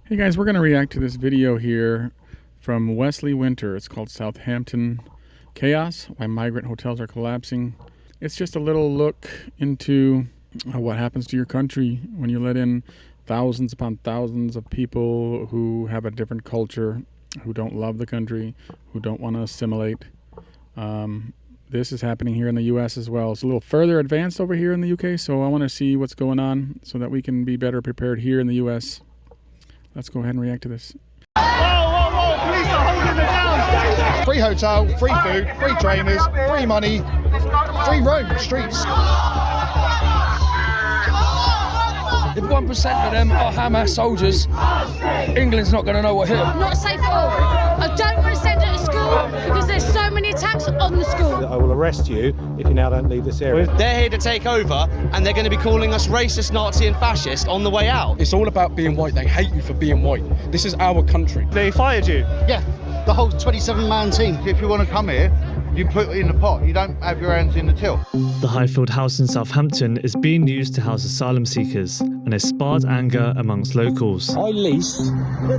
Hey guys, we're going to react to this video here from Wesley Winter. It's called Southampton Chaos, Why Migrant Hotels Are Collapsing. It's just a little look into what happens to your country when you let in thousands upon thousands of people who have a different culture, who don't love the country, who don't want to assimilate. This is happening here in the US as well. It's a little further advanced over here in the UK, so I want to see what's going on so that we can be better prepared here in the US. Let's go ahead and react to this. Whoa, whoa, whoa, police are holding it down. Free hotel, free food, free trainers, free money, free roam the streets. If 1% of them are Hamas soldiers, England's not going to know what hit them. Not safe at all. I don't want to send her to school because there's so many attacks on the school. I will arrest you if you now don't leave this area. They're here to take over and they're going to be calling us racist, Nazi and fascist on the way out. It's all about being white. They hate you for being white. This is our country. They fired you? Yeah, the whole 27-man team. If you want to come here, you put it in the pot. You don't have your hands in the till. The Highfield House in Southampton is being used to house asylum seekers and has sparked anger amongst locals. I leased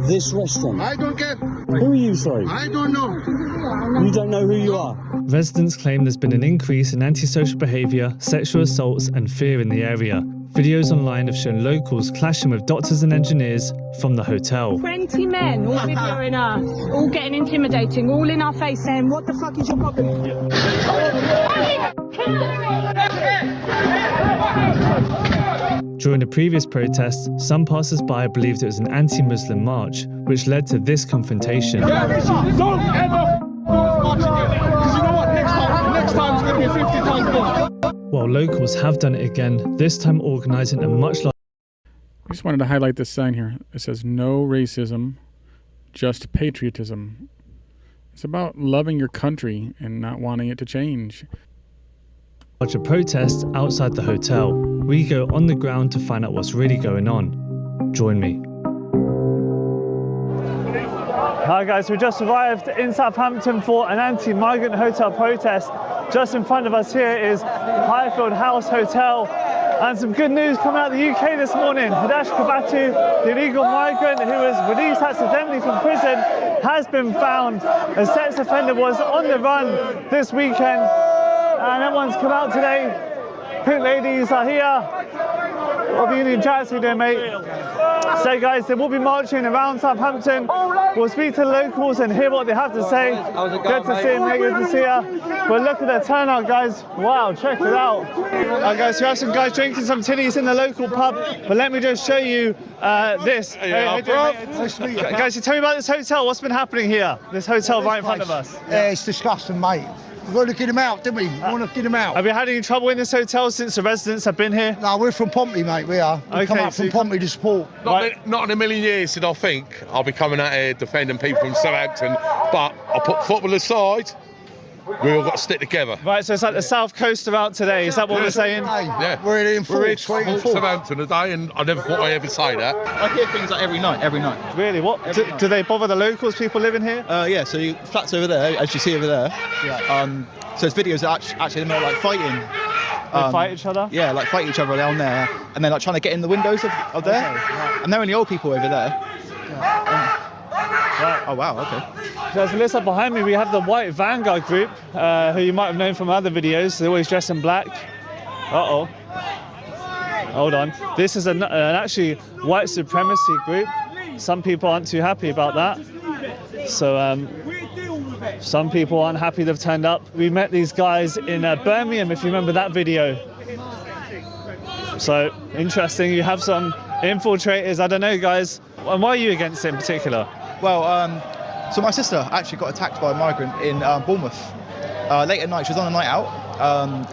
this restaurant. I don't care. Who are you, sorry? I don't know. You don't know who you are? Residents claim there's been an increase in antisocial behaviour, sexual assaults and fear in the area. Videos online have shown locals clashing with doctors and engineers from the hotel. 20 men all videoing us, all getting intimidating, all in our face saying, what the fuck is your problem? During the previous protest, some passers-by believed it was an anti-Muslim march, which led to this confrontation. Don't ever because you know what, next time it's going to be 50 times more. While locals have done it again, this time organising a much larger... I just wanted to highlight this sign here. It says, no racism, just patriotism. It's about loving your country and not wanting it to change. Larger protest outside the hotel. We go on the ground to find out what's really going on. Join me. Hi guys, we just arrived in Southampton for an anti-migrant hotel protest. Just in front of us here is Highfield House Hotel, and some good news coming out of the UK this morning. Hidash Kabatu, the illegal migrant who was released accidentally from prison, has been found. A sex offender was on the run this weekend, and everyone's come out today. Pink ladies are here. What the Union Jacks are doing, mate? So guys, they will be marching around Southampton. We'll speak to the locals and hear what they have to say. Good to see you, mate. Good to see you. But look at the turnout, guys. Wow, check it out. Guys, we have some guys drinking some tinnies in the local pub. But let me just show you this. Guys, you tell me about this hotel. What's been happening here? This hotel right in front of us. It's disgusting, mate. We've got to get him out, didn't we? We want to get him out. Have you had any trouble in this hotel since the residents have been here? No, we're from Pompey, mate, we are. We come up from Pompey to support. Not in a million years did I think I'll be coming out here defending people from Southampton, but I put football aside, we all got to stick together. Right, so it's like the South Coast are out today, is that what we're saying? Yeah. We're in force, Southampton today, and I never thought I'd ever say that. I hear things like every night. Really? What? Do they bother the locals, people living here? Yeah, so you flats over there, as you see over there. Yeah. So there's videos that actually they're like fighting. They fight each other? Yeah, like fight each other down there, and then like trying to get in the windows of there. Okay. And they're only old people over there. Right. Oh wow, okay. So listen, behind me we have the White Vanguard group, who you might have known from other videos. They always dress in black. Uh-oh. Hold on. This is an actually white supremacy group. Some people aren't too happy about that. So some people aren't happy they've turned up. We met these guys in Birmingham, if you remember that video. So interesting, you have some infiltrators. I don't know, guys. And why are you against it in particular? Well, so my sister actually got attacked by a migrant in Bournemouth. Late at night, she was on a night out,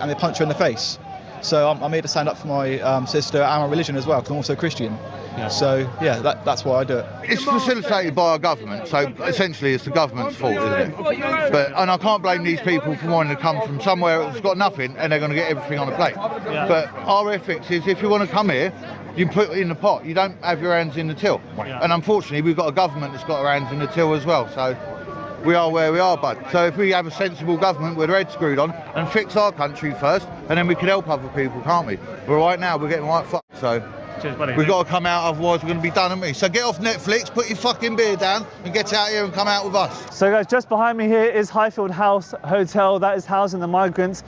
and they punched her in the face. So I'm here to stand up for my sister and my religion as well, because I'm also Christian. Yeah. So yeah, that's why I do it. It's facilitated by our government, so essentially it's the government's fault, isn't it? And I can't blame these people for wanting to come from somewhere that's got nothing and they're going to get everything on a plate. Yeah. But our ethics is, if you want to come here, you put it in the pot. You don't have your hands in the till. Yeah. And unfortunately, we've got a government that's got their hands in the till as well. So we are where we are, bud. So if we have a sensible government with their heads screwed on and fix our country first, and then we can help other people, can't we? But right now, we're getting right fucked, so Cheers, buddy. We've got to come out, otherwise we're going to be done, haven't we? So get off Netflix, put your fucking beer down and get out here and come out with us. So guys, just behind me here is Highfield House Hotel. That is housing the migrants.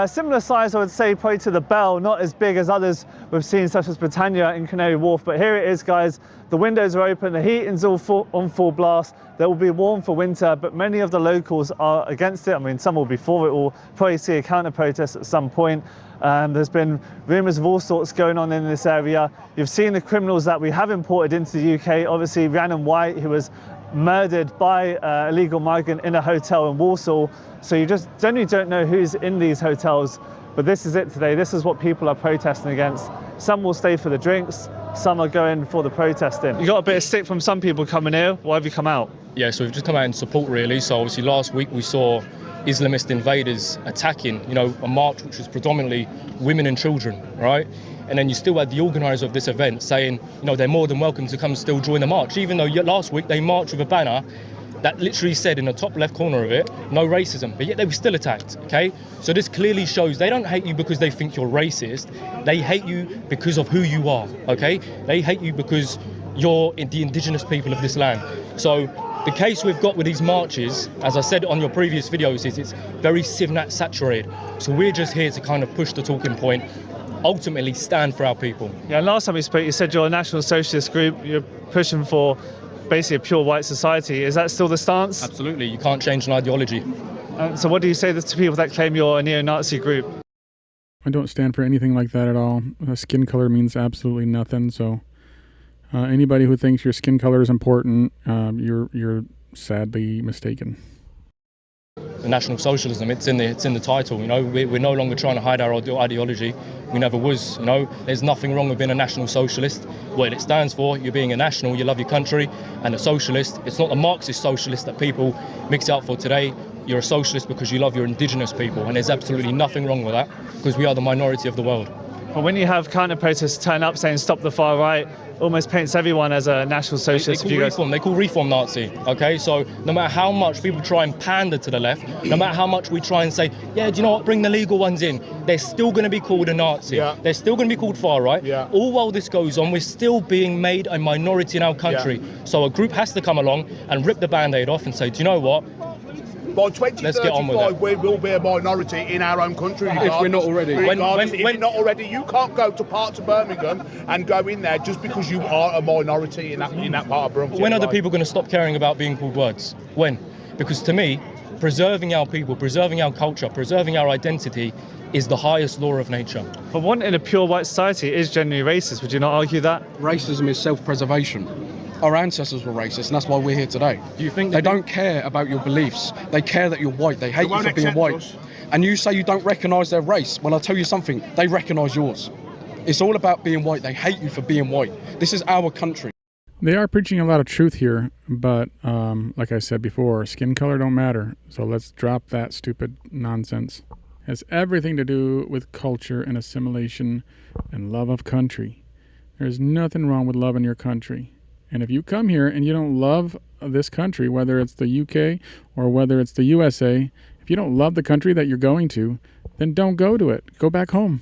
Similar size, I would say, probably to the Bell, not as big as others we've seen, such as Britannia and Canary Wharf. But here it is, guys. The windows are open, the heating's all on full blast. They will be warm for winter, but many of the locals are against it. I mean, some will be for it. We'll probably see a counter protest at some point. There's been rumours of all sorts going on in this area. You've seen the criminals that we have imported into the UK. Obviously, Rhiannon White, who was murdered by an illegal migrant in a hotel in Walsall. So you just generally don't know who's in these hotels. But this is it today. This is what people are protesting against. Some will stay for the drinks. Some are going for the protesting. You got a bit of stick from some people coming here. Why have you come out? Yeah, so we've just come out in support, really. So obviously last week we saw Islamist invaders attacking, a march which was predominantly women and children, right? And then you still had the organiser of this event saying, they're more than welcome to come still join the march, even though last week they marched with a banner that literally said in the top left corner of it, no racism, but yet they were still attacked, okay? So this clearly shows they don't hate you because they think you're racist, they hate you because of who you are, okay? They hate you because you're the indigenous people of this land. So the case we've got with these marches, as I said on your previous videos, is it's very Civnat saturated. So we're just here to kind of push the talking point, ultimately stand for our people. Yeah, last time we spoke, you said you're a National Socialist group, you're pushing for basically a pure white society. Is that still the stance? Absolutely, you can't change an ideology. So what do you say to people that claim you're a neo-Nazi group? I don't stand for anything like that at all. Skin color means absolutely nothing, so anybody who thinks your skin color is important, you're sadly mistaken. National Socialism, it's in the title, we're no longer trying to hide our ideology. We never was, there's nothing wrong with being a National Socialist. What it stands for, you're being a national, you love your country, and a socialist, it's not the Marxist socialist that people mix it up for today. You're a socialist because you love your indigenous people, and there's absolutely nothing wrong with that, because we are the minority of the world. But when you have counter-protests turn up saying stop the far right, almost paints everyone as a National Socialist. They call reform Nazi, okay? So no matter how much people try and pander to the left, no matter how much we try and say, yeah, do you know what, bring the legal ones in, they're still going to be called a Nazi. Yeah. They're still going to be called far right. Yeah. All while this goes on, we're still being made a minority in our country. Yeah. So a group has to come along and rip the Band-Aid off and say, do you know what? By 2035, we will be a minority in our own country. If we're not already. If you're not already, you can't go to parts of Birmingham and go in there just because you are a minority in that part of Birmingham. When are the people going to stop caring about being called words? When? Because to me, preserving our people, preserving our culture, preserving our identity is the highest law of nature. But wanting a pure white society is genuinely racist. Would you not argue that? Racism is self-preservation. Our ancestors were racist, and that's why we're here today. Do you think they don't care about your beliefs? They care that you're white. They hate you for being white. Us. And you say you don't recognise their race. Well, I'll tell you something. They recognise yours. It's all about being white. They hate you for being white. This is our country. They are preaching a lot of truth here, but like I said before, skin color don't matter. So let's drop that stupid nonsense. It has everything to do with culture and assimilation and love of country. There's nothing wrong with loving your country. And if you come here and you don't love this country, whether it's the UK or whether it's the USA, if you don't love the country that you're going to, then don't go to it. Go back home.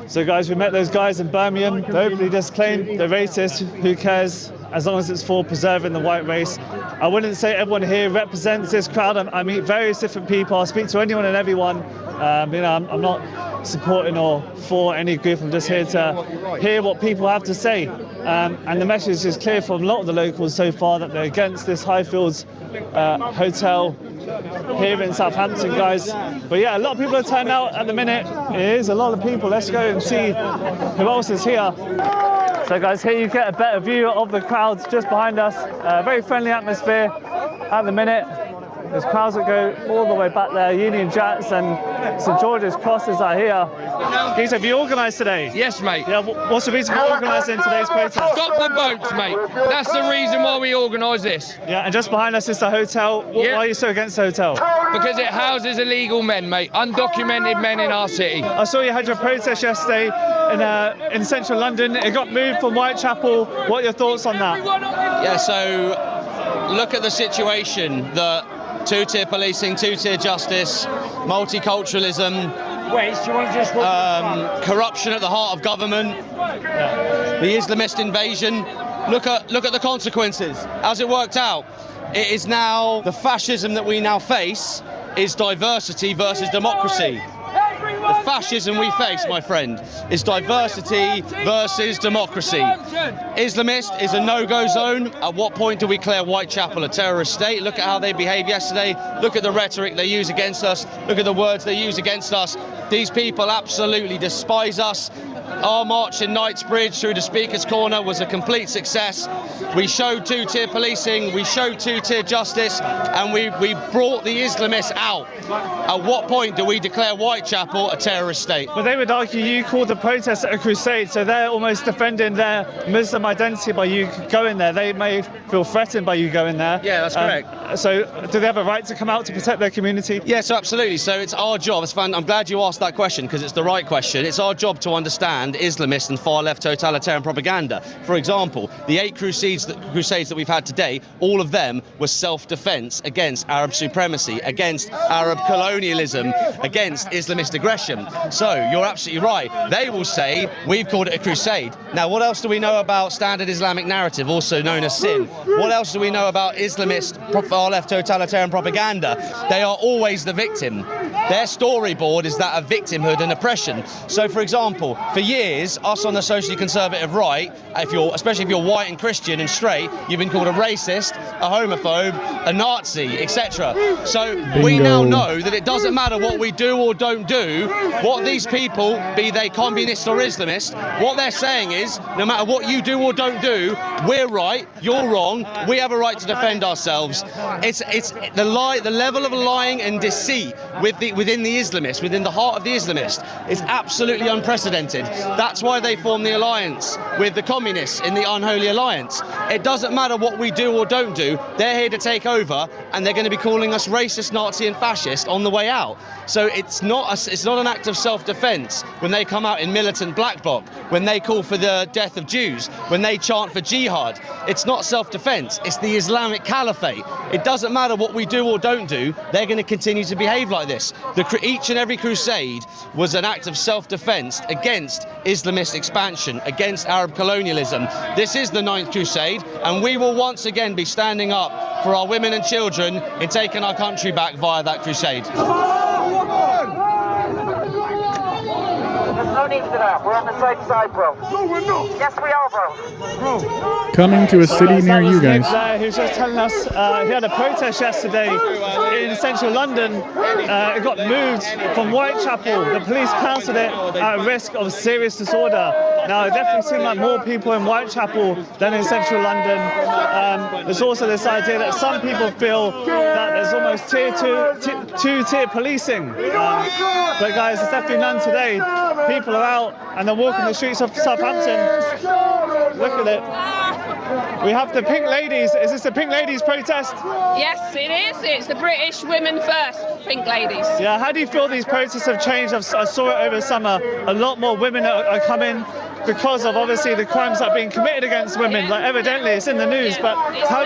So guys, we met those guys in Birmingham. They openly just claimed they're racist. Who cares? As long as it's for preserving the white race. I wouldn't say everyone here represents this crowd. I meet various different people. I speak to anyone and everyone. I'm not supporting or for any group. I'm just here to hear what people have to say. And the message is clear from a lot of the locals so far that they're against this Highfields hotel here in Southampton, guys. But yeah, a lot of people are turning out at the minute. It is a lot of people. Let's go and see who else is here. So guys, here you get a better view of the crowds just behind us. Very friendly atmosphere at the minute. There's crowds that go all the way back there. Union Jacks and St George's Crosses are here. Guys, have you organised today? Yes, mate. Yeah, what's the reason for organising today's protest? Stop the boats, mate. That's the reason why we organise this. Yeah, and just behind us is the hotel. Why are you so against the hotel? Because it houses illegal men, mate. Undocumented men in our city. I saw you had your protest yesterday in central London. It got moved from Whitechapel. What are your thoughts on that? Yeah, so look at the situation. The two-tier policing, two-tier justice, multiculturalism, Wes, do you want to just... corruption at the heart of government, the Islamist invasion. Look at the consequences. As it worked out, it is now the fascism that we now face is diversity versus democracy. The fascism we face, my friend, is diversity versus democracy. Islamist is a no-go zone. At what point do we declare Whitechapel a terrorist state? Look at how they behaved yesterday. Look at the rhetoric they use against us. Look at the words they use against us. These people absolutely despise us. Our march in Knightsbridge through the Speaker's Corner was a complete success. We showed two-tier policing, we showed two-tier justice, and we brought the Islamists out. At what point do we declare Whitechapel a terrorist state? But they would argue you called the protest a crusade, so they're almost defending their Muslim identity by you going there. They may feel threatened by you going there. Yeah, that's correct. So do they have a right to come out to protect their community? Yes, absolutely. So it's our job. I'm glad you asked that question because it's the right question. It's our job to understand Islamist and far-left totalitarian propaganda. For example, the 8 crusades that we've had today, all of them were self-defense against Arab supremacy, against Arab colonialism, against Islamist aggression. So you're absolutely right. They will say we've called it a crusade. Now, what else do we know about standard Islamic narrative, also known as sin? What else do we know about Islamist far-left totalitarian propaganda? They are always the victim. Their storyboard is that of victimhood and oppression. So, for example, for years, us on the socially conservative right, especially if you're white and Christian and straight, you've been called a racist, a homophobe, a Nazi, etc. So we now know that it doesn't matter what we do or don't do, what these people, be they communist or Islamist, what they're saying is, no matter what you do or don't do, we're right, you're wrong, we have a right to defend ourselves. It's the level of lying and deceit within the Islamist, within the heart of the Islamist, is absolutely unprecedented. That's why they formed the alliance with the communists in the unholy alliance. It doesn't matter what we do or don't do, they're here to take over and they're going to be calling us racist, Nazi and fascist on the way out. So it's not an act of self-defense when they come out in militant black bloc, when they call for the death of Jews, when they chant for jihad. It's not self-defense, it's the Islamic caliphate. It doesn't matter what we do or don't do, they're going to continue to behave like this. Each and every crusade was an act of self-defense against Islamist expansion, against Arab colonialism. This is the 9th crusade, and we will once again be standing up for our women and children in taking our country back via that crusade. No need for that. We're on the same side, bro. No, we're not. Yes, we are, bro. Coming to a city near you guys. He was just telling us he had a protest yesterday in central London. It got moved from Whitechapel. The police cancelled it at risk of serious disorder. Now, it definitely seemed like more people in Whitechapel than in central London. There's also this idea that some people feel that there's almost two-tier policing. But guys, there's definitely none today. People are out and they're walking the streets of Southampton. Look at it. We have the Pink Ladies. Is this the Pink Ladies protest? Yes, it is. It's the British Women First Pink Ladies. Yeah, how do you feel these protests have changed? I saw it over summer. A lot more women are coming because of obviously the crimes that are being committed against women. Like evidently it's in the news, but how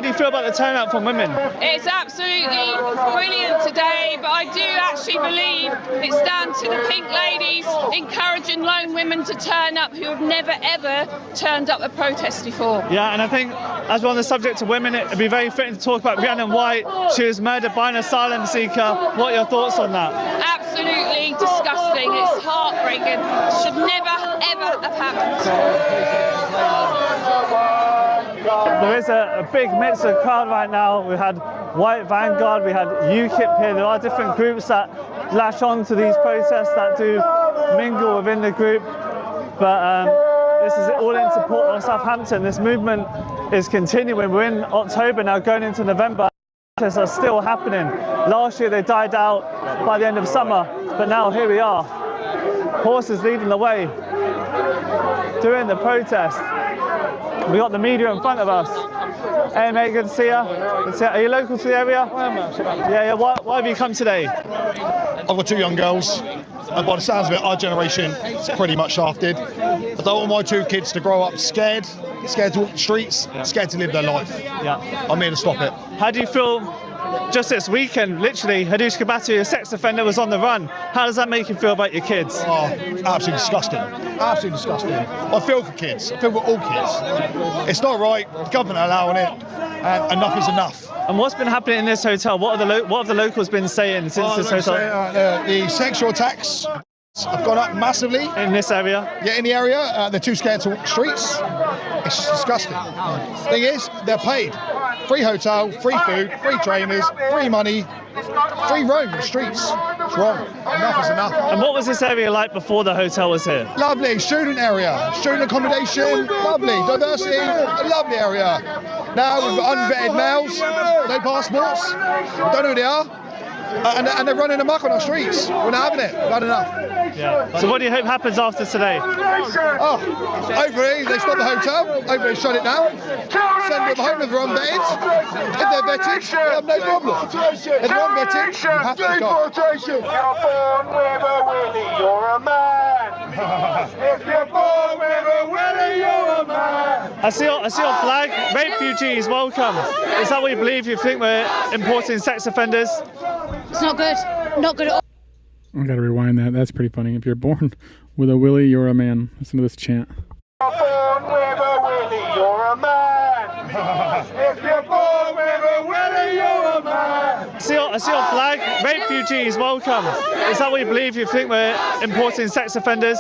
do you feel about the turnout from women? It's absolutely brilliant today, but I do actually believe it's down to the Pink Ladies encouraging lone women to turn up who have never ever turned up a protest before. Yeah, and I think as we're on the subject of women, it'd be very fitting to talk about Rhiannon White. She was murdered by an asylum seeker. What are your thoughts on that? Absolutely disgusting. It's heartbreaking. Should never ever have happened. There is a big Mitzvah crowd right now. We had White Vanguard, we had UKIP here. There are different groups that lash on to these protests that do mingle within the group. But this is all in support of Southampton. This movement is continuing. We're in October now, going into November. Protests are still happening. Last year they died out by the end of summer, but now here we are. Horses leading the way, doing the protest. We got the media in front of us. Hey mate, good to see you. Are you local to the area? Yeah. Why have you come today? I've got 2 young girls, and by the sounds of it, our generation is pretty much shafted. I don't want my 2 kids to grow up scared to walk the streets, scared to live their life. Yeah. I'm here to stop it. How do you feel just this weekend, literally, Hadush Kabatu, a sex offender, was on the run. How does that make you feel about your kids? Oh, absolutely disgusting. Absolutely disgusting. I feel for kids. I feel for all kids. It's not right. The government are allowing it, and enough is enough. And what's been happening in this hotel? What have the locals been saying since this hotel? The sexual attacks have gone up massively. In this area? Yeah, in the area. They're too scared to walk the streets. It's just disgusting. Thing is, they're paid. Free hotel, free food, free trainers, free money, free roam the streets. It's wrong. Enough is enough. And what was this area like before the hotel was here? Lovely. Student area. Student accommodation. Lovely. Diversity. A lovely area. Now we've got unvetted males, no passports. We don't know who they are. And they're running amok on our streets. We're not having it. We've had enough. Yeah. So what do you hope happens after today? Oh, hopefully they stop the hotel. Hopefully they shut it down. Send them home if they're unvetted. If they're vetted, they have no problem. If they're unvetted, you have to go. You're born with a willy, you're a man. If you're born with a willy, you're a man. I see your flag. Refugees, welcome. Is that what you believe? You think we're importing sex offenders? It's not good. Not good at all. I gotta rewind that. That's pretty funny. If you're born with a willy, you're a man. Listen to this chant. You're born with a willy, you're a man. If you're born with a willy, you're a man. I see your flag. Refugees, welcome. Is that what you believe? You think we're importing sex offenders?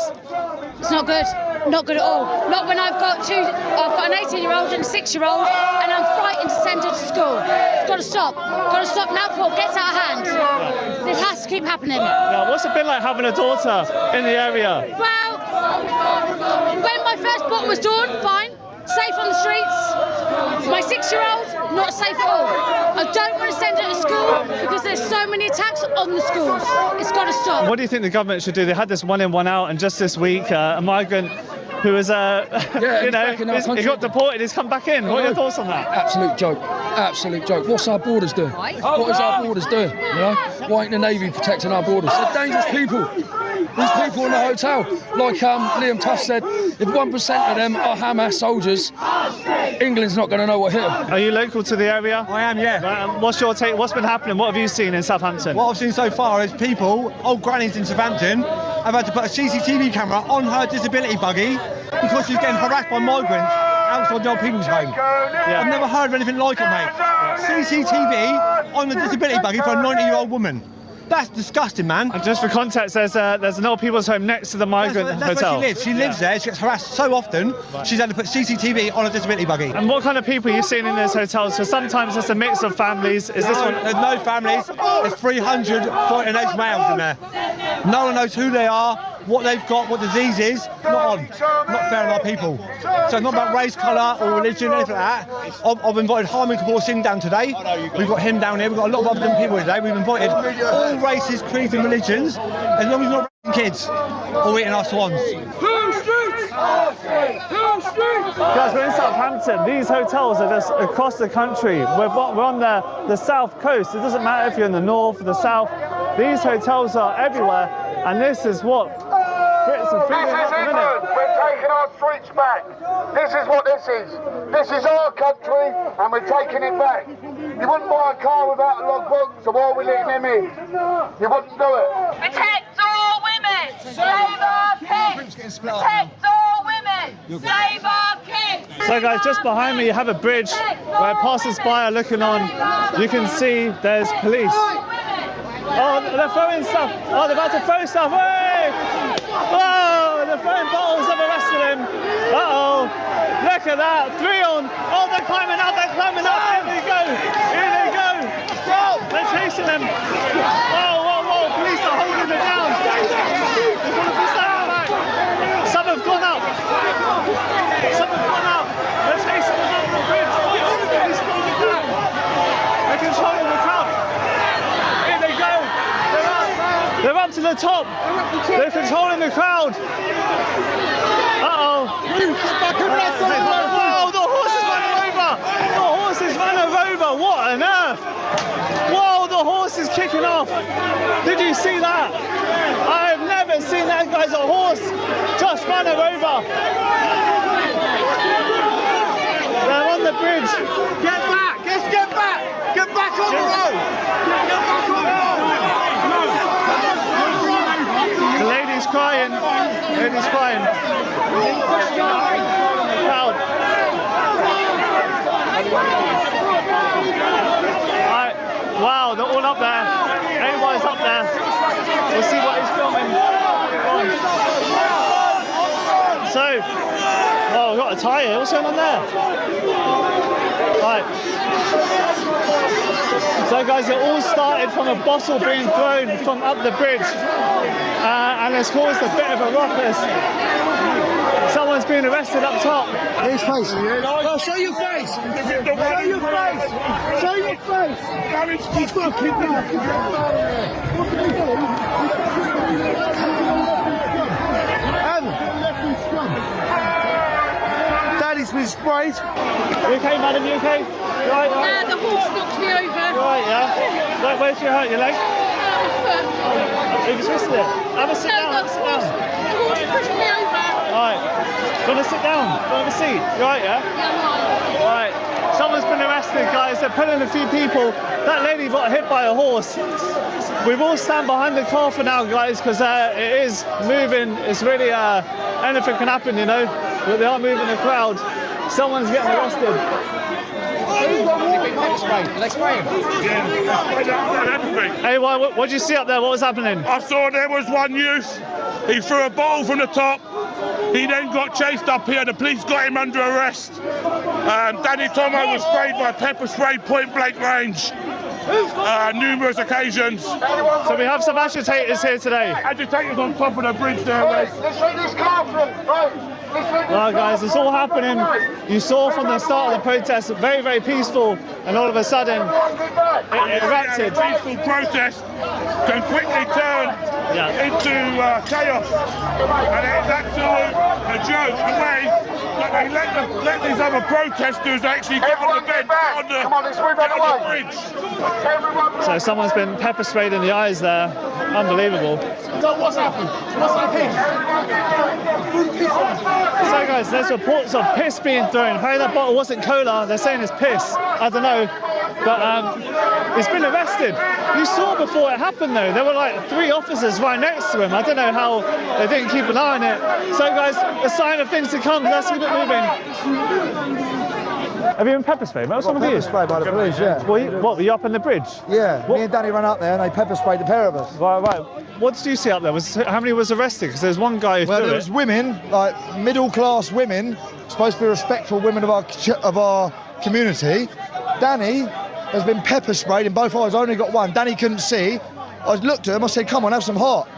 It's not good. Not good at all. Not when I've got an 18-year-old and a 6-year-old, and I'm frightened to send her to school. It's got to stop. Got to stop now before it gets out of hand. This has to keep happening. Yeah, what's it been like having a daughter in the area? Well, when my firstborn was born, fine, safe on the streets. My 6-year-old, not safe at all. I don't want to send her to school because there's so many attacks on the schools. It's got to stop. What do you think the government should do? They had this one in, one out, and just this week, a migrant who was, he got deported, he's come back in. What are your thoughts on that? Absolute joke. Absolute joke. What's our borders doing? What is our borders doing? You know? Why ain't the Navy protecting our borders? They're dangerous people. These people in the hotel, like Liam Tuss said, if 1% of them are Hamas soldiers, England's not going to know what hit them. Are you local to the area? I am, yeah. What's your take? What's been happening? What have you seen in Southampton? What I've seen so far is people, old grannies in Southampton, have had to put a CCTV camera on her disability buggy because she's getting harassed by migrants outside the old people's home. Yeah. I've never heard of anything like it, mate. CCTV on the disability buggy for a 90-year-old woman. That's disgusting, man. And just for context, there's an old people's home next to the migrant hotel. That's where she lives. She lives there. She gets harassed so often, she's had to put CCTV on a disability buggy. And what kind of people are you seeing in those hotels? So sometimes it's a mix of families. Is this one? There's no families. There's 300 foreign age males in there. No one knows who they are, what they've got, what disease is. Not fair on our people. So it's not about race, colour or religion, anything like that. I've invited Harmon Kapoor Singh down today. We've got him down here. We've got a lot of other people today. We've invited all races, creeds and religions, as long as we're not raping kids or eating our swans. Guys, we're in Southampton. These hotels are just across the country. We're on the south coast. It doesn't matter if you're in the north or the south. These hotels are everywhere, and this is what Brits are feeling at the minute. We're taking our streets back. This is what this is. This is our country, and we're taking it back. You wouldn't buy a car without a logbook, so why are we letting them in? You wouldn't do it. Protect all women! Save our kids! Protect all women! Save our kids! So guys, just behind me you have a bridge where passers-by are looking on. You can see there's police. Oh, they're throwing stuff. Oh, they're about to throw stuff. Hey! Oh, they're throwing bottles. They've arrested him. Uh-oh. Look at that. 3 on. Oh, they're climbing up. They're climbing up. Here they go. Here they go. They're chasing them. Whoa, whoa, whoa. Police are holding them down. Some have gone up. Some have gone up. They're chasing them up the bridge. Police holding them down. They're controlling the crowd. Here they go. They're up to the top. They're controlling the crowd. Uh-oh. Whoa, the horses ran over. The horses ran over. What on earth? Whoa, the horse is kicking off. Did you see that? I have never seen that, guys. A horse just ran her over. They're on the bridge. Get back! Just get back! Get back on the road! lady's crying. Crowd. Right. Wow, they're all up there. Everybody's up there. We'll see what he's filming. So, oh, we've got a tie here. What's going on there? Right. So guys, it all started from a bottle being thrown from up the bridge, and it's caused a bit of a ruckus. Someone's been arrested up top. His face. Oh, show your face. Show your face. Show your face. He's fucking Daddy's been sprayed. You okay, madam? You okay? You right, right? The horse knocked me over. You right, yeah? Where's your hurt? Your leg? My foot. Have you twisted it? Have a sit down. Have a sit down. The horse pushed me over. Alright. Do you want to sit down? Do you want to have a seat? You right, yeah? Yeah, I'm fine. Alright. Someone's been arrested, guys. They're pulling a few people. That lady got hit by a horse. We've all stand behind the car for now, guys, because it is moving. It's really, anything can happen, you know. But they are moving the crowd. Someone's getting arrested. Let's spray him. Hey, what did you see up there? What was happening? I saw there was one youth. He threw a bottle from the top. He then got chased up here. The police got him under arrest. Danny Tomo was sprayed by pepper spray point blank range. Numerous occasions. So we have some agitators here today. Agitators on top of the bridge there, Wes. Well, guys, it's all happening. You saw from the start of the protest, very, very peaceful, and all of a sudden, it erupted. A peaceful protest can quickly turn into chaos, and it's absolute a joke the way that they let these other protesters actually get on the bench, get on the bridge. So someone's been pepper sprayed in the eyes there. Unbelievable. So what's happened? What's happened? So guys, there's reports of piss being thrown. Apparently that bottle wasn't cola, they're saying it's piss. I don't know. But he's been arrested. You saw before it happened though, there were like 3 officers right next to him. I don't know how they didn't keep an eye on it. So guys, a sign of things to come. Let's keep it moving. Have you been pepper sprayed? What's wrong with you? Pepper sprayed by the police, yeah. What, were you up in the bridge? Yeah, me and Danny ran up there and they pepper sprayed the pair of us. Right, right. What did you see up there? How many was arrested? Because there's one guy who Well, there was women, like middle-class women, supposed to be respectful women of our community. Danny has been pepper sprayed in both eyes. I only got one. Danny couldn't see. I looked at him, I said, come on, have some heart.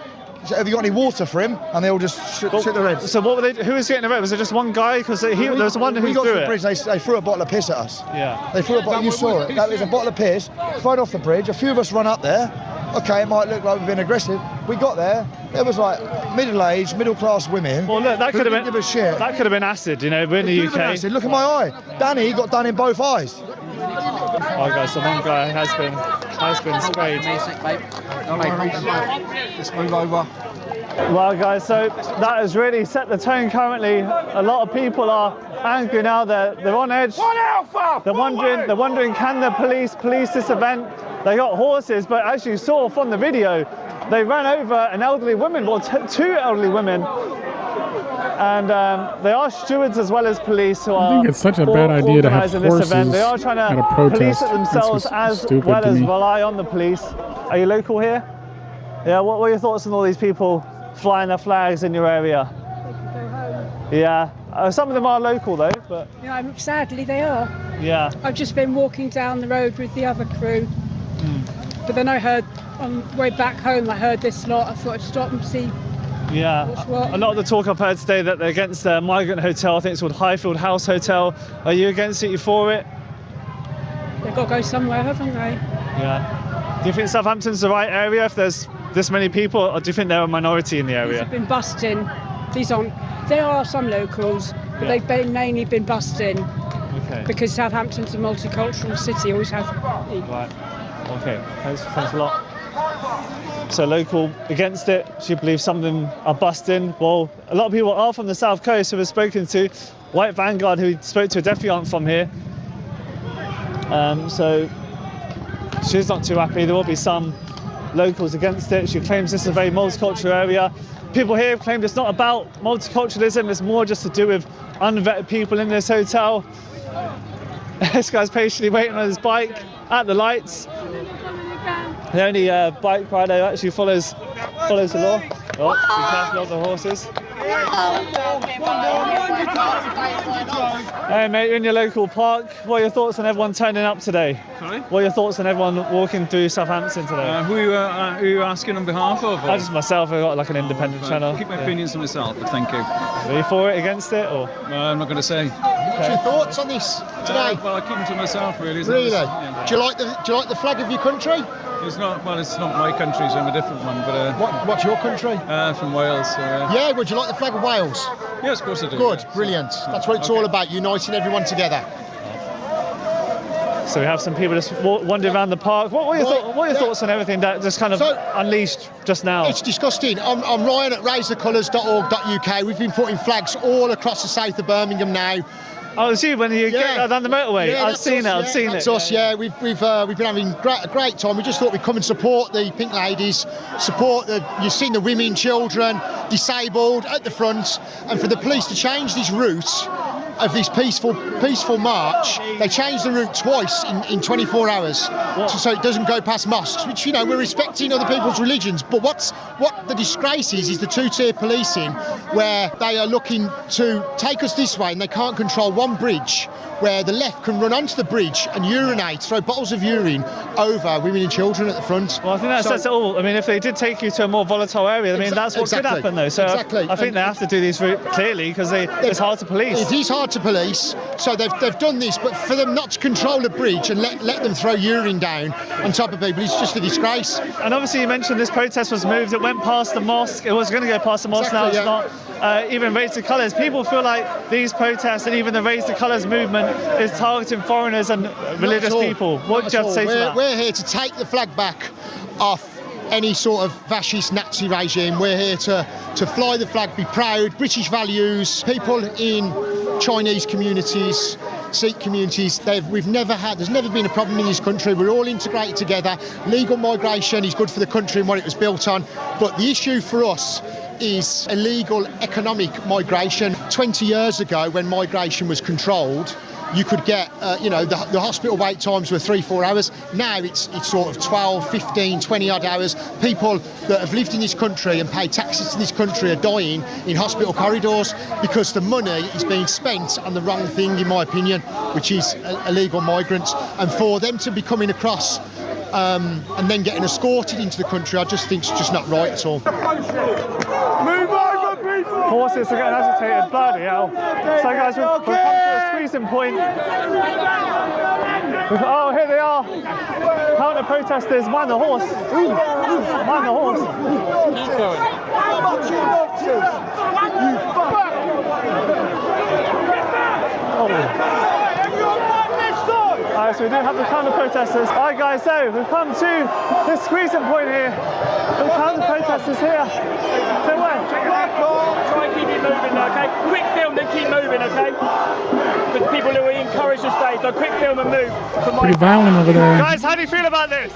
He said, have you got any water for him? And they all just shook their heads. So what were they? Who was getting arrested? Was it just one guy? Because there was one who we got threw to the it. bridge, they threw a bottle of piss at us. Yeah. They threw a bottle, you saw it. That was a bottle of piss, thrown off the bridge. A few of us run up there. Okay, it might look like we've been aggressive. We got there. There was like middle-aged, middle-class women. Well, look, that could have been give a shit. That could have been acid. You know, we're in the UK. Acid. Look at my eye. Danny got done in both eyes. Oh, guys, so one guy has been sprayed. Let's move over. Well, guys, so that has really set the tone currently. A lot of people are angry now. They're on edge. They're wondering, can the police this event? They got horses, but as you saw from the video, they ran over an elderly woman, well, 2 elderly women. And they are stewards as well as police who are I think it's such a bad idea to have this event. They are horses trying at a to protest. police it themselves as well as rely on the police. Are you local here? Yeah, what were your thoughts on all these people flying their flags in your area? They can go home. Yeah, some of them are local though, but... Yeah, sadly they are. Yeah. I've just been walking down the road with the other crew. But then I heard, on the way back home, I heard this lot. I thought I'd stop and see. Yeah, a lot of the talk I've heard today that they're against the migrant hotel. I think it's called Highfield House Hotel. Are you against it? You for it? They've got to go somewhere, haven't they? Yeah. Do you think Southampton's the right area if there's this many people, or do you think they're a minority in the area? They've been busting. There are some locals, but they've mainly been busting. Okay. Because Southampton's a multicultural city, always has. Right. Okay. Thanks a lot. So local against it. She believes some of them are busting. Well, a lot of people are from the South Coast who we've spoken to. White Vanguard, who spoke to a defiant from here. So she's not too happy. There will be some locals against it. She claims this is a very multicultural area. People here have claimed it's not about multiculturalism, it's more just to do with unvetted people in this hotel. This guy's patiently waiting on his bike at the lights. The only bike rider who actually follows the law. Oh, be careful of the horses. Hey mate, you're in your local park. What are your thoughts on everyone turning up today? Sorry? What are your thoughts on everyone walking through Southampton today? Who are you asking on behalf of? I just myself, I've got like an independent channel. Keep my opinions to myself, but thank you. Are you for it, against it, or? No, I'm not going to say. What's your thoughts on this today? Well, I keep them to myself, really. Really? Yeah. Do you like the flag of your country? It's not my country, so I'm a different one. But what's your country? From Wales. Yeah, would you like the flag of Wales? Yes, of course I do. Good, yeah. brilliant. That's what it's all about, uniting everyone together. So we have some people just wandering around the park. What are your thoughts on everything that just kind of unleashed just now? It's disgusting. I'm Ryan at raisetheColours.org.uk. We've been putting flags all across the south of Birmingham now. Oh, it's you when you get down the motorway. Yeah, I've seen it. That's us. Yeah, we've been having a great time. We just thought we'd come and support the Pink Ladies, you've seen the women, children, disabled at the front, and for the police to change this route of this peaceful march, they changed the route twice in 24 hours, so it doesn't go past mosques. Which, you know, we're respecting other people's religions, but what the disgrace is the two-tier policing, where they are looking to take us this way and they can't control one bridge, where the left can run onto the bridge and urinate, throw bottles of urine over women and children at the front. Well, I think that says it all. I mean, if they did take you to a more volatile area, I mean, that's what could happen, though. So I think they have to do these clearly, because it's hard to police. It is hard to police, so they've done this, but for them not to control a bridge and let them throw urine down on top of people, it's just a disgrace. And obviously you mentioned this protest was moved. It went past the mosque. It was going to go past the mosque. Now it's not. Even Raise the Colours. People feel like these protests and even the Raise the Colours movement is targeting foreigners and religious people. What do you have to say to that? We're here to take the flag back off any sort of fascist Nazi regime. We're here to fly the flag, be proud, British values. People in Chinese communities, Sikh communities, there's never been a problem in this country. We're all integrated together. Legal migration is good for the country and what it was built on, but the issue for us is illegal economic migration. 20 years ago, when migration was controlled, you could get, the hospital wait times were 3-4 hours. Now it's sort of 12, 15, 20 odd hours. People that have lived in this country and paid taxes to this country are dying in hospital corridors because the money is being spent on the wrong thing, in my opinion, which is illegal migrants. And for them to be coming across and then getting escorted into the country, I just think it's just not right at all. Move over, people! Horses are getting agitated, bloody hell. So guys, we've come to a squeezing point. Oh, here they are. Counter protesters, mind the horse. Mind the horse. Keep going. Alright, so we do have the counter protesters. Alright guys, so we've come to this squeezing point here. The counter protesters here. So where? Try and keep it moving, okay? Quick film, then keep moving, okay? For the people who are encouraged to stay, so quick film and move. Pretty violent over there. Guys, how do you feel about this?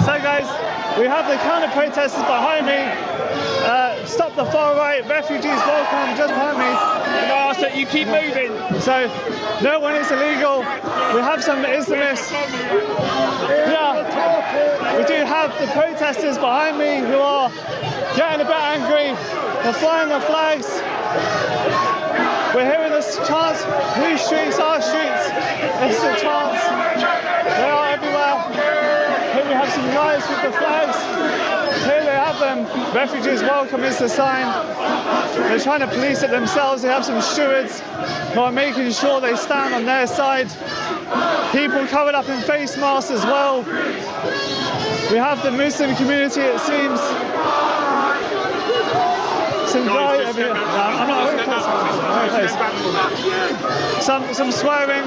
So guys, we have the counter protesters behind me. Stop the far right, refugees welcome, just behind me. And I ask that you keep moving. So, no one is illegal. We have some Islamists. Yeah, we do have the protesters behind me who are getting a bit angry. They're flying their flags. We're hearing this chant, whose streets are streets. It's the chants. They are everywhere. Here we have some guys with the flags. Here they have them. Refugees welcome is the sign. They're trying to police it themselves. They have some stewards who are making sure they stand on their side. People covered up in face masks as well. We have the Muslim community, it seems. Some guy over here. I'm not some swearing.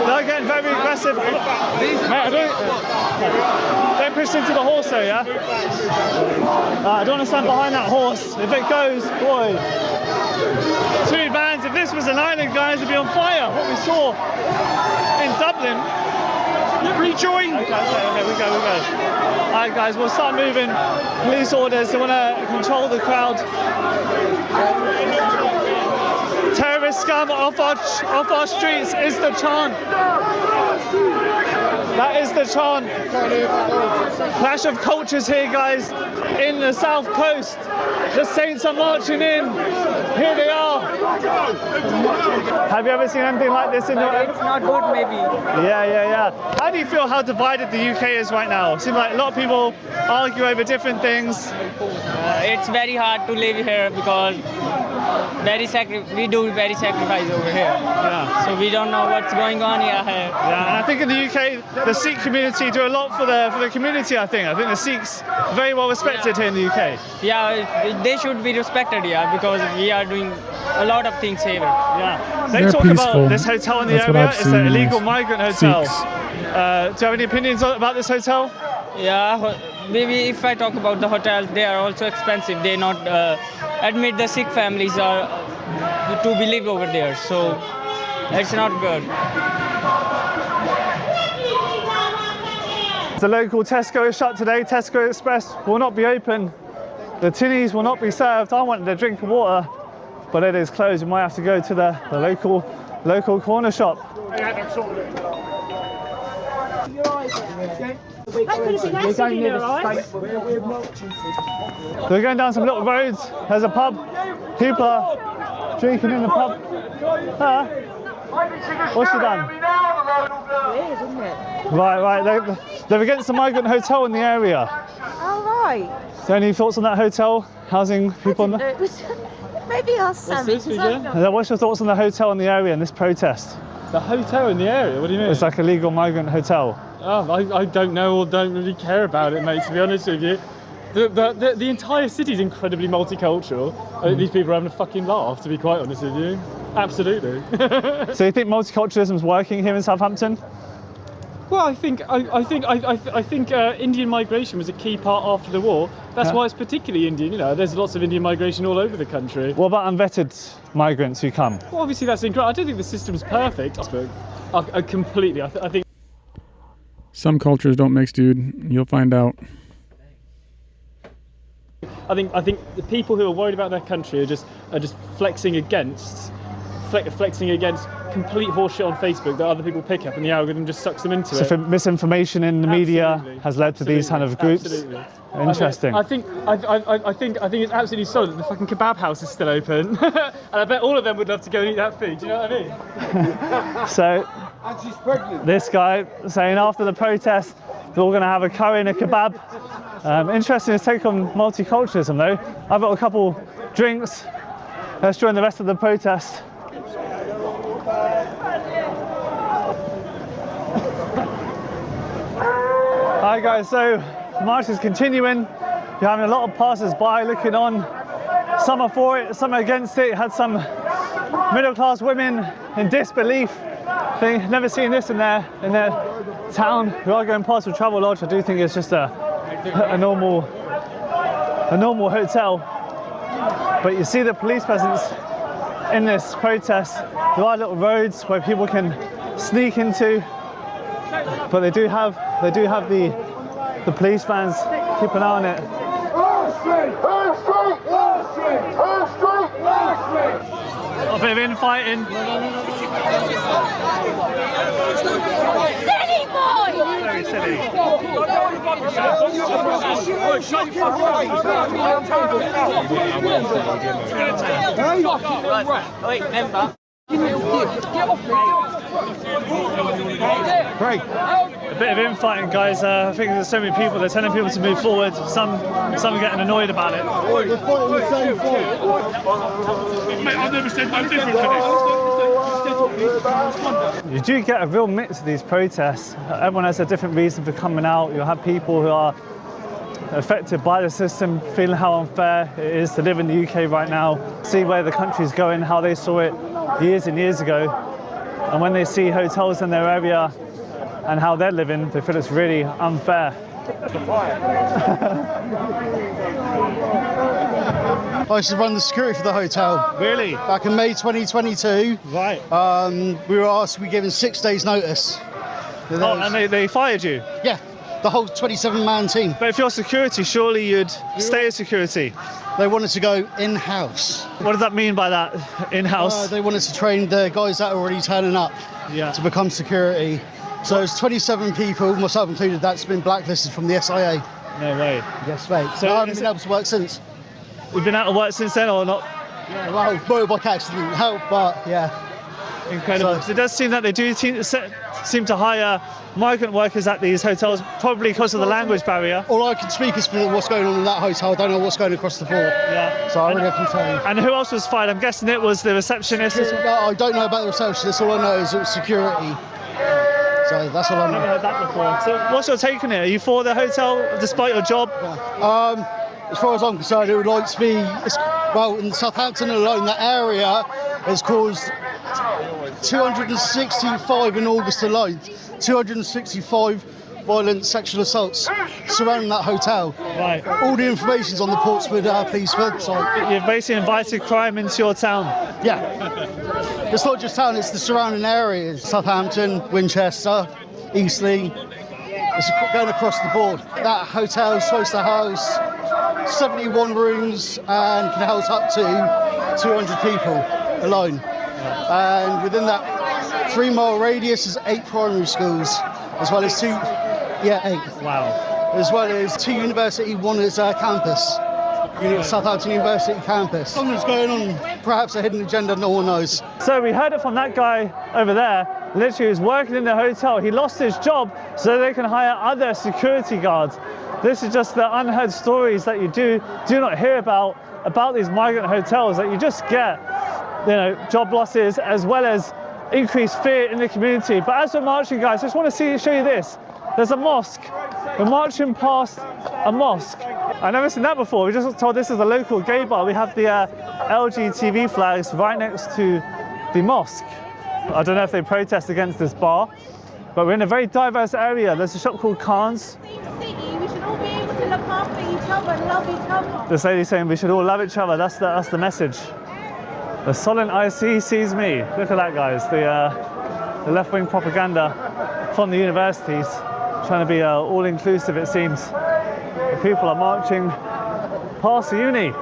They're getting very aggressive. Mate, don't push into the horse though, yeah? I don't want to stand behind that horse. If it goes, boy. 2 vans. If this was an island, guys, it'd be on fire. What we saw in Dublin. join? Okay, we go. Alright guys, we'll start moving. Police orders, they want to control the crowd. Terrorist scum off our streets is the chant. That is the chant. Clash of cultures here, guys, in the south coast. The Saints are marching in. Here they are. Have you ever seen anything like this in your life? It's not good, maybe. Yeah. How do you feel how divided the UK is right now? It seems like a lot of people argue over different things. It's very hard to live here because we do very sacrifice over here. Yeah. So we don't know what's going on here. Yeah, and I think in the UK, the Sikh community do a lot for the community. I think the Sikhs are very well respected here in the UK. Yeah, they should be respected, because we are doing a lot of things here. Yeah. They They're talk peaceful. about this hotel in the That's what area. I've It's an seen, illegal migrant hotel. Sikhs. Do you have any opinions about this hotel? Yeah, maybe if I talk about the hotels, they are also expensive. They not admit the Sikh families are to be live over there, so it's not good. The local Tesco is shut today. Tesco Express will not be open. The tinnies will not be served. I wanted a drink of water, but it is closed. We might have to go to the local corner shop. We're going down some little roads. There's a pub. People are drinking in the pub. What's she done? Right. They're against the migrant hotel in the area. Oh, right. So any thoughts on that hotel? Housing people? Maybe ask Sammy. What's your thoughts on the hotel in the area and this protest? The hotel in the area? What do you mean? It's like a legal migrant hotel. Oh, I don't know or don't really care about it, mate, to be honest with you. The entire city is incredibly multicultural. I think these people are having a fucking laugh, to be quite honest with you. Absolutely. So you think multiculturalism is working here in Southampton? Well, I think Indian migration was a key part after the war. That's why it's particularly Indian. There's lots of Indian migration all over the country. What about unvetted migrants who come? Well, obviously that's incredible. I don't think the system's perfect. Completely. I think Some cultures don't mix, dude. You'll find out. I think the people who are worried about their country are just flexing against complete horseshit on Facebook that other people pick up, and the algorithm just sucks them into it. So misinformation in the media has led to these kind of groups. Absolutely. Interesting. I think it's absolutely solid that the fucking kebab house is still open, and I bet all of them would love to go and eat that food. Do you know what I mean? So this guy saying after the protest they're all going to have a curry and a kebab. Interesting to take on multiculturalism though. I've got a couple drinks. Let's join the rest of the protest. Hi guys, so the march is continuing. You're having a lot of passers-by looking on. Some are for it, some are against it. You had some middle-class women in disbelief. They've never seen this in their town. We are going past the Travel Lodge. I do think it's just a normal hotel. But you see the police presence in this protest. There are little roads where people can sneak into, but they do have the police vans. Keep an eye on it. A bit of infighting. Silly boy! Very silly. Great. A bit of infighting, guys. I think there's so many people. They're telling people to move forward. Some are getting annoyed about it. We're fighting the same fight. Mate, I've never said no different to this. You do get a real mix of these protests. Everyone has a different reason for coming out. You'll have people who are affected by the system, feeling how unfair it is to live in the UK right now, see where the country's going, how they saw it years and years ago. And when they see hotels in their area and how they're living, they feel it's really unfair. I used to run the security for the hotel. Really? Back in May 2022. Right. We were asked to be given 6 days notice. Oh, and they fired you? Yeah, the whole 27-man team. But if you're security, surely you'd stay as security. They wanted to go in-house. What does that mean by that, in-house? They wanted to train the guys that are already turning up to become security. So it's 27 people, myself included, that's been blacklisted from the SIA. No way. Yes, mate. So I haven't been able to work since. You've been out of work since then or not? Yeah, well, motorbike accident helped, but yeah. Incredible. So it does seem that they do seem to hire migrant workers at these hotels, probably because of the language barrier. All I can speak is for what's going on in that hotel. I don't know what's going across the board. Yeah. So I really can tell you. And who else was fired? I'm guessing it was the receptionist. I don't know about the receptionist. All I know is it was security. So that's all I know. I've never heard that before. So what's your take on it? Are you for the hotel despite your job? As far as I'm concerned, it would like to be, well, in Southampton alone, that area has caused 265 in August alone, 265 violent sexual assaults surrounding that hotel. Right. All the information's on the Portsmouth police website. You've basically invited crime into your town. Yeah. It's not just town, it's the surrounding areas. Southampton, Winchester, Eastleigh. It's going across the board. That hotel is supposed to house 71 rooms and can house up to 200 people alone. And within that 3-mile radius is 8 primary schools, as well as 8. Wow. As well as 2 university, one is campus. Southampton University campus. Something's going on, perhaps a hidden agenda no one knows. So we heard it from that guy over there, literally was working in the hotel. He lost his job so they can hire other security guards. This is just the unheard stories that you do not hear about these migrant hotels, that you just get, job losses as well as increased fear in the community. But as we're marching, guys, I just want to show you this. There's a mosque. We're marching past a mosque. I've never seen that before. We just told this is a local gay bar. We have the LGBT flags right next to the mosque. I don't know if they protest against this bar, but we're in a very diverse area. There's a shop called Khan's. We should all be able to look after each other and love each other. This lady's saying we should all love each other. That's the message. The Solent IC sees me. Look at that, guys. The left-wing propaganda from the universities, trying to be all-inclusive, it seems. The people are marching past the uni.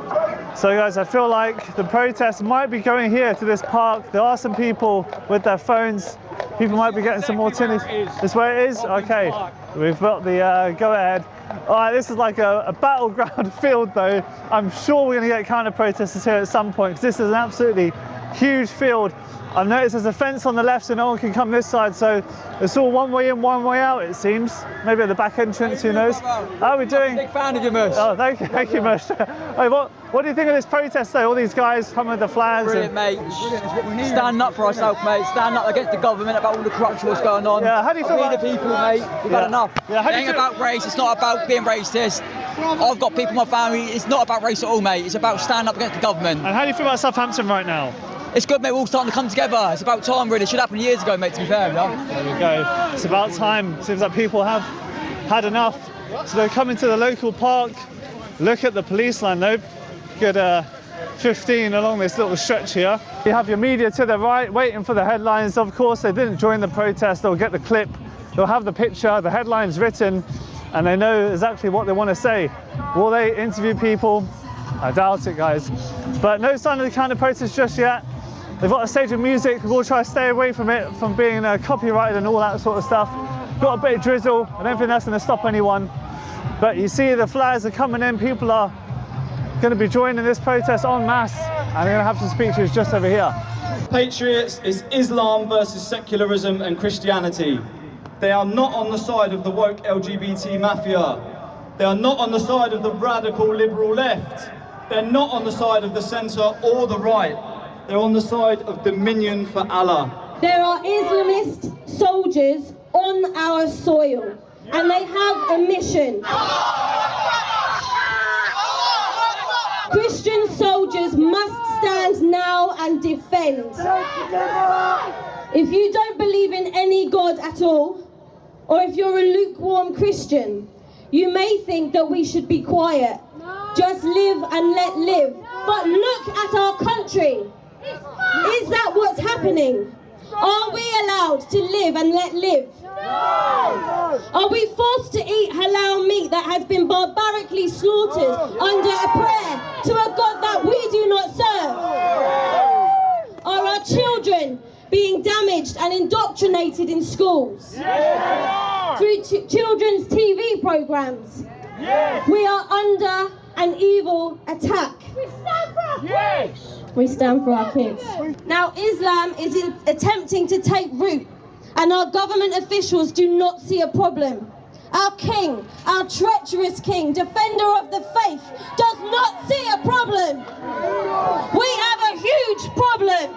So guys, I feel like the protest might be going here to this park. There are some people with their phones. People might be getting some more tinnies. This where it is? Okay, we've got the go-ahead. All right, this is like a battleground field though. I'm sure we're gonna get counter-protesters here at some point, because this is an absolutely huge field. I've noticed there's a fence on the left so no one can come this side, so it's all one way in, one way out, it seems. Maybe at the back entrance, who knows? How are we doing? Big fan of you, Mush. Oh, thank you, Mush. Hey, what do you think of this protest though? All these guys coming with the flags. Brilliant, mate. Standing up for ourselves, mate. Standing up against the government about all the corruption what's going on. Yeah, how do you feel about the people, mate? We've had enough. Yeah, it ain't about race, it's not about being racist. I've got people in my family, it's not about race at all, mate. It's about standing up against the government. And how do you feel about Southampton right now? It's good, mate, we're all starting to come together. It's about time, really. It should happen years ago, mate, to be fair, you know? There we go. It's about time. Seems like people have had enough. So they're coming to the local park. Look at the police line, though. Good 15 along this little stretch here. You have your media to the right, waiting for the headlines. Of course, they didn't join the protest. They'll get the clip. They'll have the picture, the headlines written, and they know exactly what they want to say. Will they interview people? I doubt it, guys. But no sign of the counter-protest just yet. They've got a stage of music. We'll try to stay away from it, from being copyrighted and all that sort of stuff. Got a bit of drizzle. I don't think that's going to stop anyone. But you see the flags are coming in. People are going to be joining this protest en masse. And they're going to have some speeches just over here. Patriots is Islam versus secularism and Christianity. They are not on the side of the woke LGBT mafia. They are not on the side of the radical liberal left. They're not on the side of the centre or the right. They're on the side of dominion for Allah. There are Islamist soldiers on our soil, and they have a mission. Christian soldiers must stand now and defend. If you don't believe in any God at all, or if you're a lukewarm Christian, you may think that we should be quiet. Just live and let live. But look at our country. Is that what's happening? Are we allowed to live and let live? Are we forced to eat halal meat that has been barbarically slaughtered under a prayer to a God that we do not serve? Are our children being damaged and indoctrinated in schools? Through children's TV programs? We are under an evil attack. We stand for our kids. We stand for our kids. Now Islam is attempting to take root, and our government officials do not see a problem. Our king, our treacherous king, defender of the faith, does not see a problem. We have a huge problem.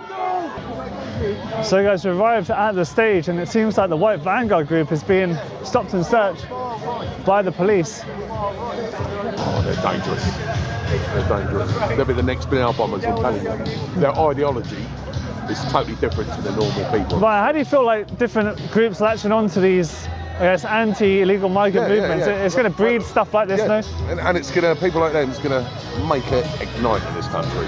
So guys, we arrived at the stage and it seems like the White Vanguard group is being stopped and searched by the police. Oh, they're dangerous. They're dangerous. They'll be the next Binal bombers, I'm telling you. Their ideology is totally different to the normal people. But how do you feel like different groups latching on to these, I guess, anti-illegal migrant movements? It's going to breed stuff like this, no? And it's going to, people like them, it's going to make it ignite in this country.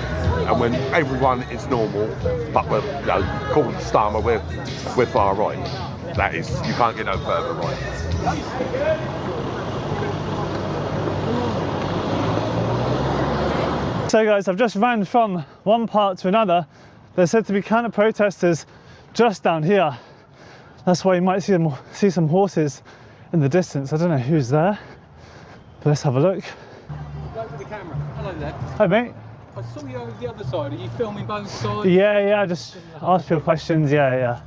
And when everyone is normal, but we're, you know, called Starmer, we're far right. That is, you can't get no further right. So guys, I've just ran from one part to another. There's said to be counter-protesters just down here. That's why you might see some horses in the distance. I don't know who's there, but let's have a look. Go to the camera. Hello there. Hi mate. I saw you over the other side. Are you filming both sides? Yeah, I just asked people questions. Yeah.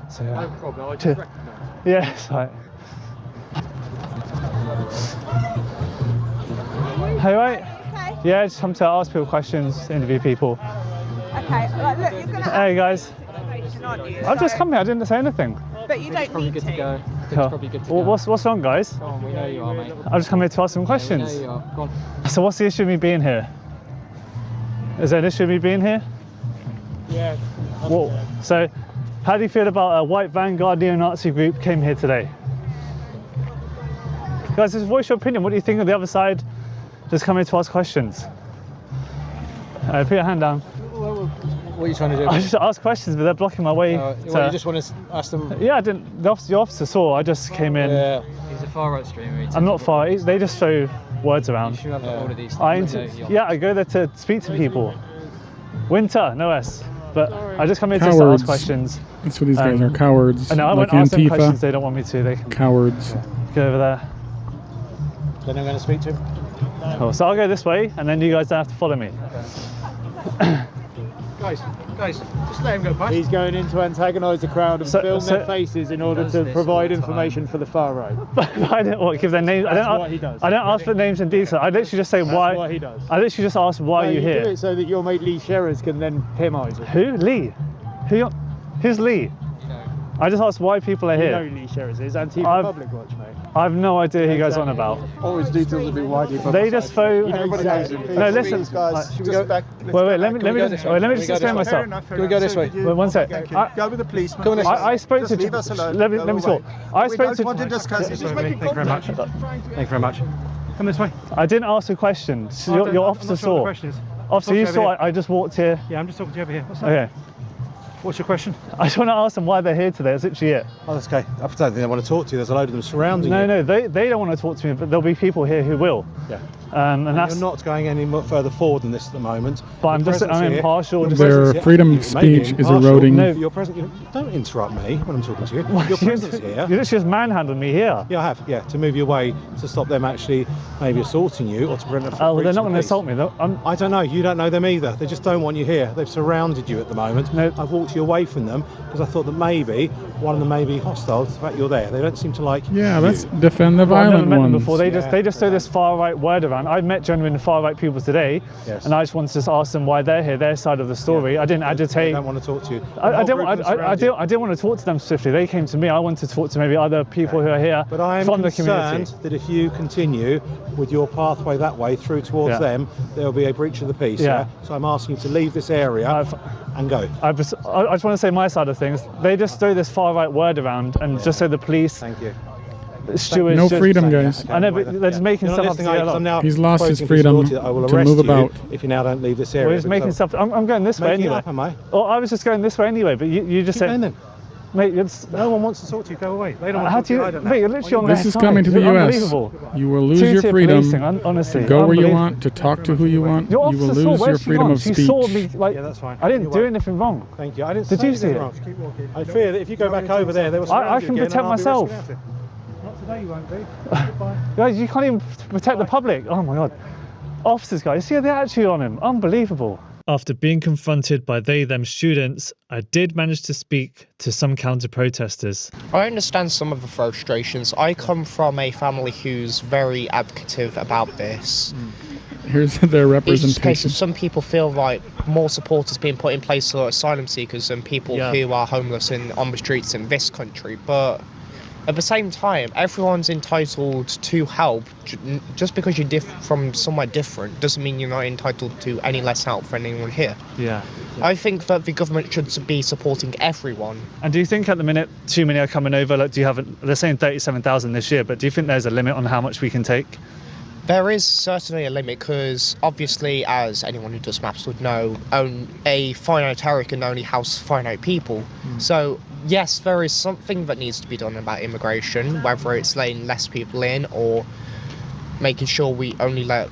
So, no problem. I just recognised. Yeah, it's right. Hey, right? Okay. Yeah, just come to ask people questions, interview people. Okay, right, look, you're going to Hey guys. aren't you? I've just come here, I didn't say anything. But you don't need to. Go. Cool. Probably good to Well, go. what's wrong, guys? Go on, we know you are, mate. I've just come here to ask some questions. Yeah, we know you are. Go on. So what's the issue with me being here? Is there an issue with me being here? Yeah. Well, so how do you feel about a White Vanguard neo-Nazi group came here today? Guys, just voice your opinion. What do you think of the other side just coming to ask questions? Put your hand down. What are you trying to do? I just asked questions, but they're blocking my way. Well, you just want to ask them? Yeah, I didn't. The officer saw. I just came in. Yeah. He's a far right streamer. I'm not far. They just throw words around. You should have all of these. I go there to speak to people. Winter, no S. But I just come here just to ask questions. That's what these guys are, cowards. And I like won't ask them Antifa. questions they don't want me to. They can Cowards. go over there. Then I'm going to speak to him. Cool. So I'll go this way, and then you guys don't have to follow me. Guys, just let him go past. He's going in to antagonise the crowd and film their faces in order to provide information for the far right. I don't give their names. That's what he does. I don't ask for names in detail. I literally just say why. That's what he does. I literally just ask why No, you're you here. do it so that your mate Lee Sherrers can then pimmise it. Who? Lee? Who's Lee? I just asked why people are You here. know Lee Sherrers is Antifa Public Watch, mate. I've no idea who he goes on about. All his details have been widely They just throw. You know exactly. No, listen. Guys, should we go back? Wait, let me just explain myself. Can we go this way? Wait, one sec. Go with the policeman. Come on, I spoke to. Leave us alone. Let me talk. I spoke to. Want to discuss it. Thank you very much. Thank you very much. Come this way. I didn't ask a question. Your officer saw. Officer, you saw. I just walked here. Yeah, I'm just talking to you over here. What's that? Okay. What's your question? I just want to ask them why they're here today. That's literally it. Oh, that's okay. I don't think they want to talk to you. There's a load of them surrounding you. No, they don't want to talk to me, but there'll be people here who will. Yeah. And that's. You're not going any further forward than this at the moment. But I'm impartial. Their freedom of speech is eroding. No, your presence. Don't interrupt me when I'm talking to you. Your presence here. You literally just manhandled me here. Yeah, I have. Yeah, to move you away to stop them actually maybe assaulting you or to prevent. Oh, well, they're not going to assault me though. I don't know. You don't know them either. They just don't want you here. They've surrounded you at the moment. No. I've walked you away from them because I thought that maybe one of them may be hostile to the fact you're there. They don't seem to like. Yeah, let's you. defend the I've never violent met them ones. before. They just throw this far right word around. I've met genuine far right people today, Yes. and I just wanted to ask them why they're here, their side of the story. I didn't agitate. I don't want to talk to you. I didn't want to talk to them specifically. They came to me. I wanted to talk to maybe other people who are here But I am from the concerned community. that if you continue with your pathway that way through towards them, there will be a breach of the peace. Yeah. So I'm asking you to leave this area and go. I just want to say my side of things. They just throw this far right word around and just say the police. Thank you. Stewards. No freedom, guys. I know, but they're just making You're stuff not up. listening, I'm now He's lost his quoting freedom Distorted, I will to arrest move you about. if you now don't leave this area. We're just making stuff. I'm going this way Making it anyway. up, am I? Oh, I was just going this way anyway, but you just Keep said. going then. Mate, no one wants to talk to you. Go away. They don't want how to talk to you. Mate, you're literally on This is coming to the US. You will lose your freedom honestly, to go where you want, to talk to who you want. You will lose your freedom of speech. She saw me, like, yeah, that's fine. I didn't do anything wrong. Thank you. I didn't Did say you see anything it? wrong. Keep walking. I fear that if you go back over there, they will surround I can you again, protect and I'll be myself. risking it. Not today, you won't be. Goodbye. Guys, you can't even protect the public. Oh my God. Officers, guys, see the attitude on him. Unbelievable. After being confronted by them students, I did manage to speak to some counter-protesters. I understand some of the frustrations. I come from a family who's very advocative about this. Here's their representation. It's just a case of some people feel like more support is being put in place for asylum seekers and people who are homeless and on the streets in this country. But at the same time, everyone's entitled to help. Just because you're from somewhere different doesn't mean you're not entitled to any less help for anyone here. Yeah. I think that the government should be supporting everyone. And do you think at the minute too many are coming over? Like, do you have? They're saying 37,000 this year, but do you think there's a limit on how much we can take? There is certainly a limit because obviously, as anyone who does maths would know, a finite area can only house finite people. So yes, there is something that needs to be done about immigration, whether it's letting less people in or making sure we only let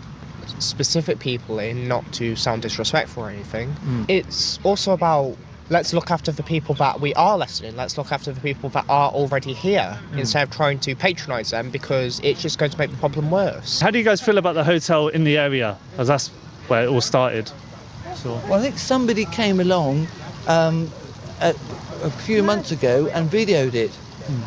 specific people in, not to sound disrespectful or anything. It's also about let's look after the people that we are letting in. Let's look after the people that are already here instead of trying to patronise them, because it's just going to make the problem worse. How do you guys feel about the hotel in the area, as that's where it all started? Well, I think somebody came along a few months ago and videoed it,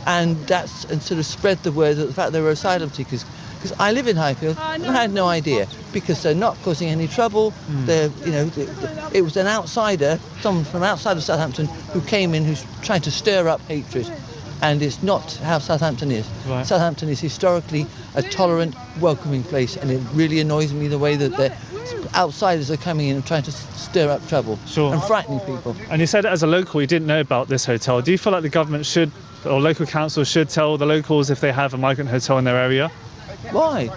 and sort of spread the word that the fact there were asylum seekers. Because I live in Highfield and I had no idea, because they're not causing any trouble. It was an outsider, someone from outside of Southampton, who came in who's trying to stir up hatred, and it's not how Southampton is. Right. Southampton is historically a tolerant, welcoming place, and it really annoys me the way that the outsiders are coming in and trying to stir up trouble and frightening people. And you said as a local you didn't know about this hotel. Do you feel like the government should, or local council should, tell the locals if they have a migrant hotel in their area? Why?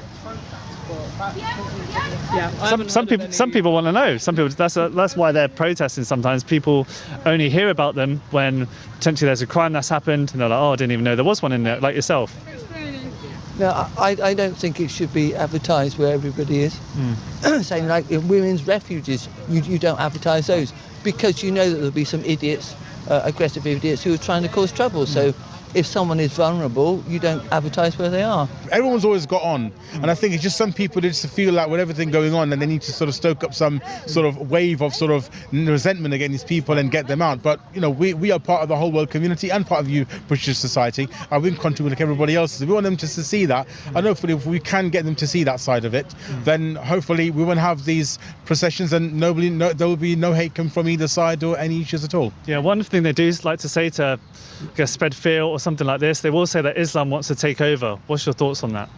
Some people want to know. Some people, that's why they're protesting. Sometimes people only hear about them when potentially there's a crime that's happened, and they're like, oh, I didn't even know there was one in there, like yourself. No, I don't think it should be advertised where everybody is. Saying like in women's refuges, you don't advertise those, because you know that there'll be some idiots, aggressive idiots, who are trying to cause trouble. So if someone is vulnerable, you don't advertise where they are. Everyone's always got on, and I think it's just some people just feel like with everything going on, and they need to sort of stoke up some sort of wave of sort of resentment against these people and get them out. But you know, we are part of the whole world community and part of the British society, and we contribute like everybody else. So we want them just to see that, and hopefully if we can get them to see that side of it, then hopefully we won't have these processions, and there will be no hate come from either side or any issues at all. Yeah, one thing they do like to say to spread fear or something like this, they will say that Islam wants to take over. What's your thoughts on that?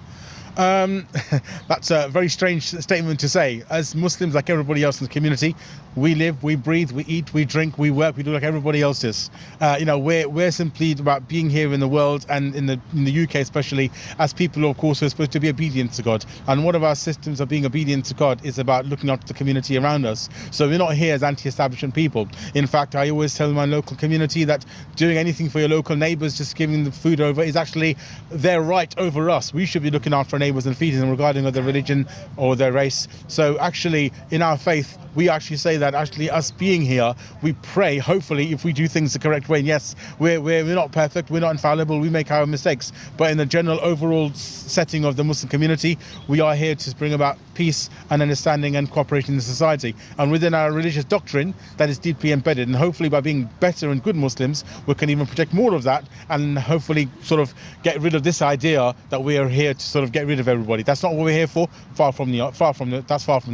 That's a very strange statement to say. As Muslims, like everybody else in the community, we live, we breathe, we eat, we drink, we work, we do like everybody else does. We're simply about being here in the world, and in the UK especially, as people, of course, who are supposed to be obedient to God. And one of our systems of being obedient to God is about looking after the community around us. So we're not here as anti-establishment people. In fact, I always tell my local community that doing anything for your local neighbours, just giving the food over, is actually their right over us. We should be looking after our neighbours and feeding them regarding of their religion or their race. So actually, in our faith, we actually say that actually us being here, we pray, hopefully, if we do things the correct way. And yes, we're not perfect, we're not infallible, we make our mistakes. But in the general overall setting of the Muslim community, we are here to bring about peace and understanding and cooperation in society. And within our religious doctrine, that is deeply embedded. And hopefully by being better and good Muslims, we can even protect more of that, and hopefully sort of get rid of this idea that we are here to sort of get rid of everybody. That's not what we're here for. That's far from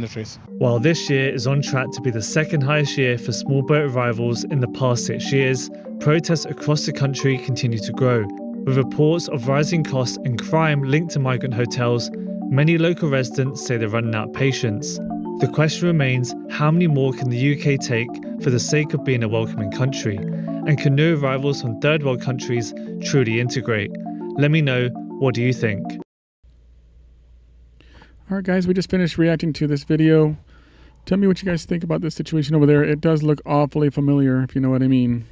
the truth. While this year is on track to be the second highest year for small boat arrivals in the past 6 years, protests across the country continue to grow. With reports of rising costs and crime linked to migrant hotels, many local residents say they're running out of patience. The question remains, how many more can the UK take for the sake of being a welcoming country? And can new arrivals from third world countries truly integrate? Let me know, what do you think? Alright guys, we just finished reacting to this video. Tell me what you guys think about this situation over there. It does look awfully familiar, if you know what I mean.